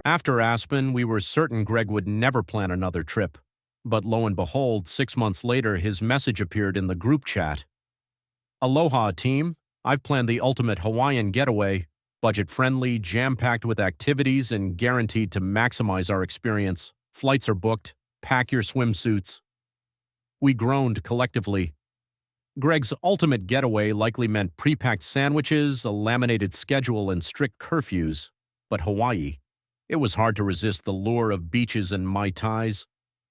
After Aspen, we were certain Greg would never plan another trip. But lo and behold, 6 months later, his message appeared in the group chat. Aloha, team. I've planned the ultimate Hawaiian getaway, budget-friendly, jam-packed with activities, and guaranteed to maximize our experience. Flights are booked. Pack your swimsuits. We groaned collectively. Greg's ultimate getaway likely meant pre-packed sandwiches, a laminated schedule, and strict curfews. But Hawaii. It was hard to resist the lure of beaches and Mai Tais.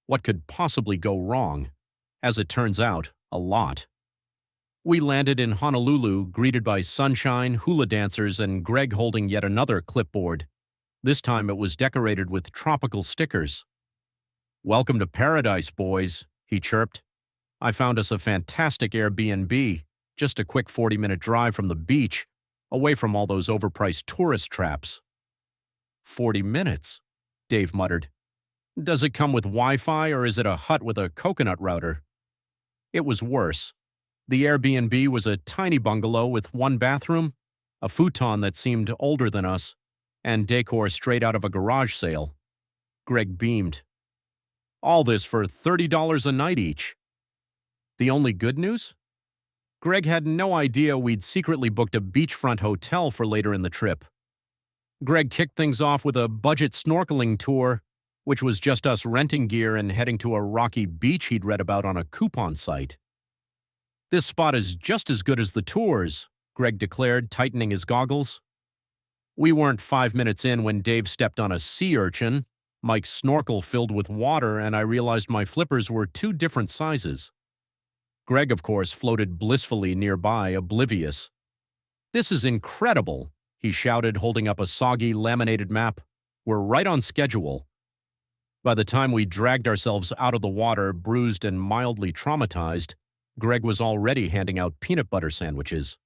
What could possibly go wrong? As it turns out, a lot. We landed in Honolulu, greeted by sunshine, hula dancers, and Greg holding yet another clipboard. This time it was decorated with tropical stickers. "Welcome to paradise, boys," he chirped. "I found us a fantastic Airbnb, just a quick 40-minute drive from the beach, away from all those overpriced tourist traps." 40 minutes, Dave muttered. "Does it come with Wi-Fi, or is it a hut with a coconut router?" It was worse. The Airbnb was a tiny bungalow with one bathroom, a futon that seemed older than us, and decor straight out of a garage sale. Greg beamed. All this for $30 a night each. The only good news? Greg had no idea we'd secretly booked a beachfront hotel for later in the trip. Greg kicked things off with a budget snorkeling tour, which was just us renting gear and heading to a rocky beach he'd read about on a coupon site. "This spot is just as good as the tours," Greg declared, tightening his goggles. We weren't 5 minutes in when Dave stepped on a sea urchin. Mike's snorkel filled with water, and I realized my flippers were 2 different sizes. Greg, of course, floated blissfully nearby, oblivious. "This is incredible," he shouted, holding up a soggy, laminated map. "We're right on schedule." By the time we dragged ourselves out of the water, bruised and mildly traumatized, Greg was already handing out peanut butter sandwiches.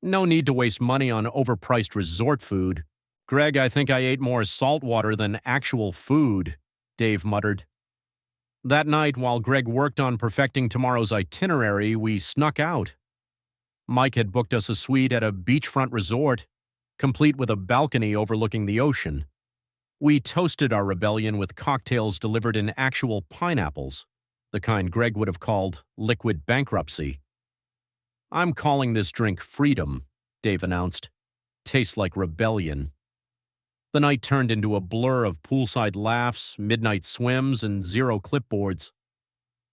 "No need to waste money on overpriced resort food. Greg, I think I ate more salt water than actual food," Dave muttered. That night, while Greg worked on perfecting tomorrow's itinerary, we snuck out. Mike had booked us a suite at a beachfront resort, complete with a balcony overlooking the ocean. We toasted our rebellion with cocktails delivered in actual pineapples, the kind Greg would have called liquid bankruptcy. "I'm calling this drink Freedom," Dave announced. "Tastes like rebellion." The night turned into a blur of poolside laughs, midnight swims, and 0 clipboards.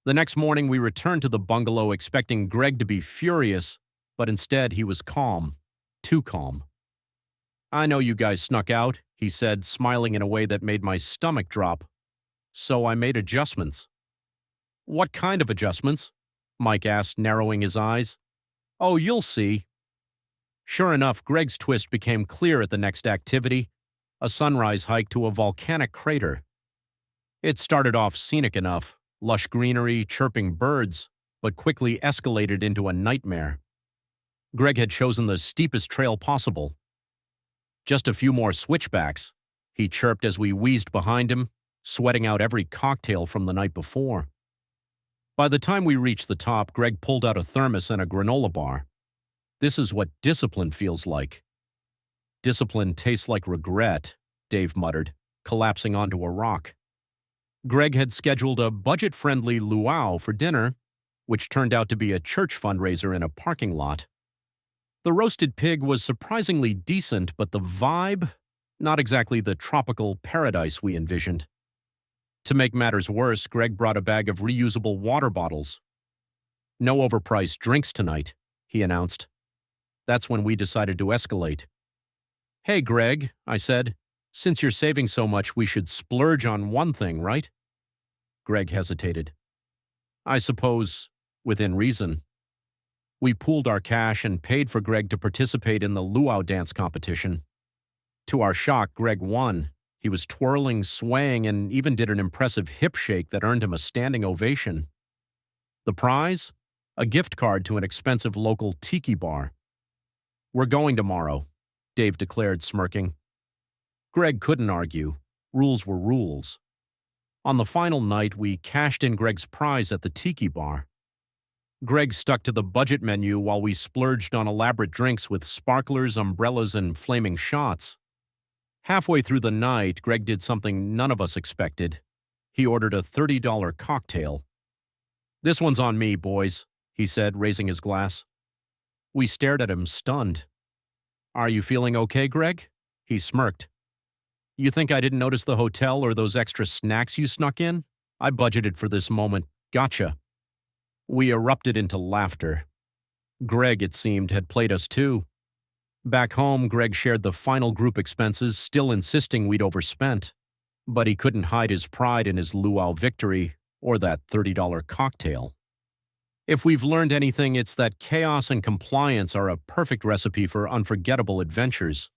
The next morning we returned to the bungalow expecting Greg to be furious, but instead he was calm. Too calm. "I know you guys snuck out," he said, smiling in a way that made my stomach drop. "So I made adjustments." "What kind of adjustments?" Mike asked, narrowing his eyes. "Oh, you'll see." Sure enough, Greg's twist became clear at the next activity, a sunrise hike to a volcanic crater. It started off scenic enough, lush greenery, chirping birds, but quickly escalated into a nightmare. Greg had chosen the steepest trail possible. "Just a few more switchbacks," he chirped as we wheezed behind him, sweating out every cocktail from the night before. By the time we reached the top, Greg pulled out a thermos and a granola bar. "This is what discipline feels like." "Discipline tastes like regret," Dave muttered, collapsing onto a rock. Greg had scheduled a budget-friendly luau for dinner, which turned out to be a church fundraiser in a parking lot. The roasted pig was surprisingly decent, but the vibe, not exactly the tropical paradise we envisioned. To make matters worse, Greg brought a bag of reusable water bottles. "No overpriced drinks tonight," he announced. That's when we decided to escalate. "Hey, Greg," I said, "since you're saving so much, we should splurge on one thing, right?" Greg hesitated. "I suppose, within reason." We pooled our cash and paid for Greg to participate in the luau dance competition. To our shock, Greg won. He was twirling, swaying, and even did an impressive hip shake that earned him a standing ovation. The prize? A gift card to an expensive local tiki bar. "We're going tomorrow," Dave declared, smirking. Greg couldn't argue. Rules were rules. On the final night, we cashed in Greg's prize at the tiki bar. Greg stuck to the budget menu while we splurged on elaborate drinks with sparklers, umbrellas, and flaming shots. Halfway through the night, Greg did something none of us expected. He ordered a $30 cocktail. "This one's on me, boys," he said, raising his glass. We stared at him, stunned. "Are you feeling okay, Greg?" He smirked. "You think I didn't notice the hotel or those extra snacks you snuck in? I budgeted for this moment. Gotcha." We erupted into laughter. Greg, it seemed, had played us too. Back home, Greg shared the final group expenses, still insisting we'd overspent. But he couldn't hide his pride in his luau victory or that $30 cocktail. If we've learned anything, it's that chaos and compliance are a perfect recipe for unforgettable adventures.